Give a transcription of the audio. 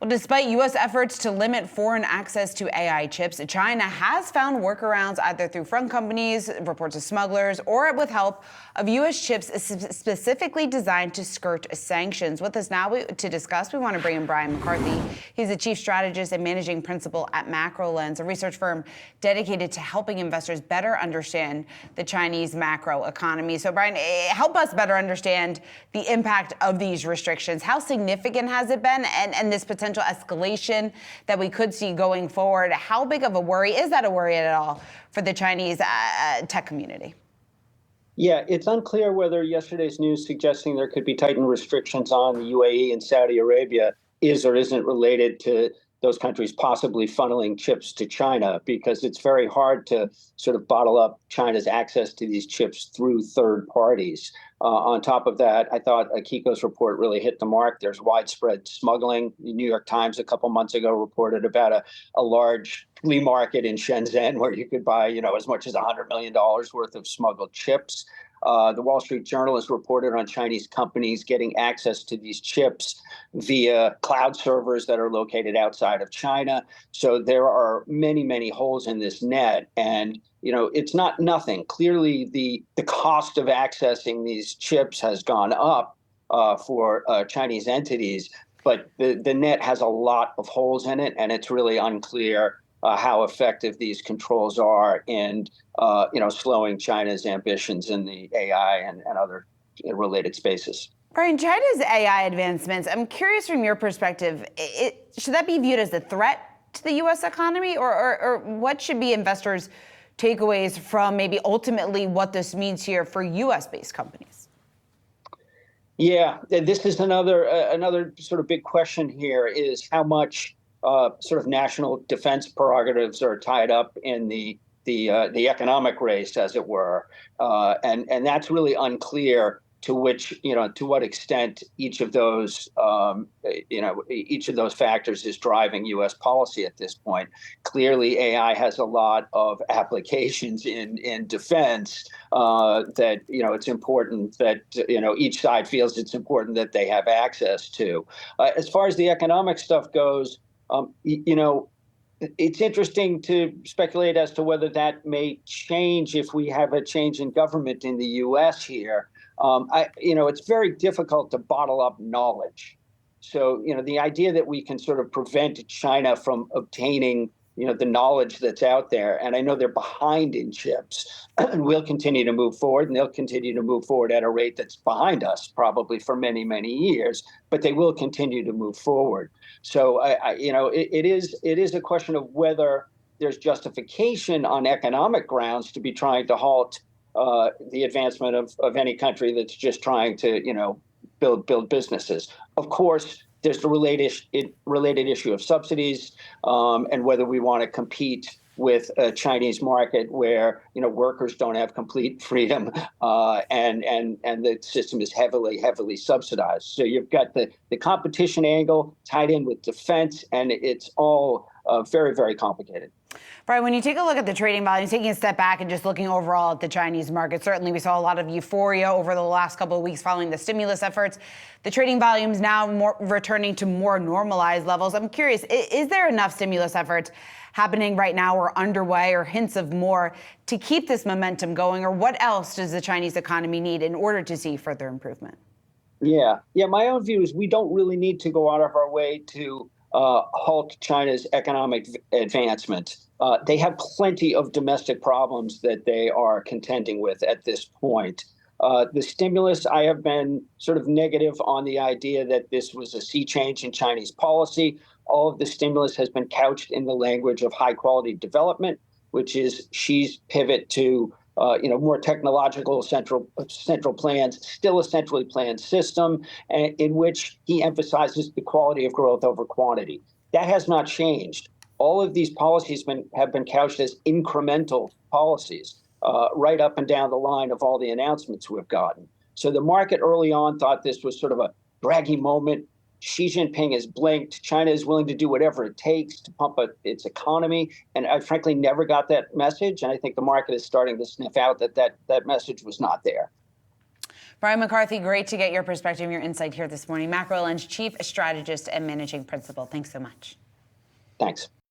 Well, despite U.S. efforts to limit foreign access to AI chips, China has found workarounds either through front companies, reports of smugglers, or with help of U.S. chips specifically designed to skirt sanctions. With us now to discuss, we want to bring in Brian McCarthy. He's the chief strategist and managing principal at Macrolens, a research firm dedicated to helping investors better understand the Chinese macro economy. So, Brian, help us better understand the impact of these restrictions. How significant has it been, and this potential escalation that we could see going forward? How big of a worry is that, a worry at all for the Chinese tech community? Yeah, it's unclear whether yesterday's news suggesting there could be tightened restrictions on the UAE and Saudi Arabia is or isn't related to those countries possibly funneling chips to China, because it's very hard to sort of bottle up China's access to these chips through third parties. On top of that, I thought Akiko's report really hit the mark. There's widespread smuggling. The New York Times a couple months ago reported about a large flea market in Shenzhen where you could buy, as much as $100 million worth of smuggled chips. The Wall Street Journal has reported on Chinese companies getting access to these chips via cloud servers that are located outside of China. So there are many, many holes in this net. And, it's not nothing. Clearly, the cost of accessing these chips has gone up for Chinese entities, but the net has a lot of holes in it, and it's really unclear how effective these controls are in, slowing China's ambitions in the AI and other related spaces. Brian, China's AI advancements, I'm curious from your perspective, should that be viewed as a threat to the U.S. economy, or what should be investors' takeaways from maybe ultimately what this means here for U.S.-based companies? Yeah, this is another sort of big question here, is how much sort of national defense prerogatives are tied up in the economic race, as it were, and that's really unclear to what extent each of those factors is driving U.S. policy at this point. Clearly, AI has a lot of applications in defense that it's important that each side feels it's important that they have access to. As far as the economic stuff goes, it's interesting to speculate as to whether that may change if we have a change in government in the U.S. here. It's very difficult to bottle up knowledge. So, the idea that we can sort of prevent China from obtaining, the knowledge that's out there, and I know they're behind in chips, and we'll continue to move forward, and they'll continue to move forward at a rate that's behind us probably for many, many years, but they will continue to move forward. So, it is a question of whether there's justification on economic grounds to be trying to halt the advancement of any country that's just trying to, build businesses. Of course, there's the related issue of subsidies and whether we want to compete with a Chinese market where workers don't have complete freedom and the system is heavily subsidized. So you've got the competition angle tied in with defense, and it's all very, very complicated. Brian, when you take a look at the trading volumes, taking a step back and just looking overall at the Chinese market, certainly we saw a lot of euphoria over the last couple of weeks following the stimulus efforts. The trading volumes now returning to more normalized levels. I'm curious, is there enough stimulus efforts happening right now or underway or hints of more to keep this momentum going? Or what else does the Chinese economy need in order to see further improvement? Yeah. My own view is we don't really need to go out of our way to halt China's economic advancement. They have plenty of domestic problems that they are contending with at this point. The stimulus, I have been sort of negative on the idea that this was a sea change in Chinese policy. All of the stimulus has been couched in the language of high quality development, which is Xi's pivot to more technological central plans, still a centrally planned system, in which he emphasizes the quality of growth over quantity. That has not changed. All of these policies have been couched as incremental policies, right up and down the line of all the announcements we've gotten. So the market early on thought this was sort of a braggy moment. Xi Jinping has blinked. China is willing to do whatever it takes to pump up its economy. And I frankly never got that message. And I think the market is starting to sniff out that message was not there. Brian McCarthy, great to get your perspective and your insight here this morning. Macrolens chief strategist and managing principal. Thanks so much. Thanks.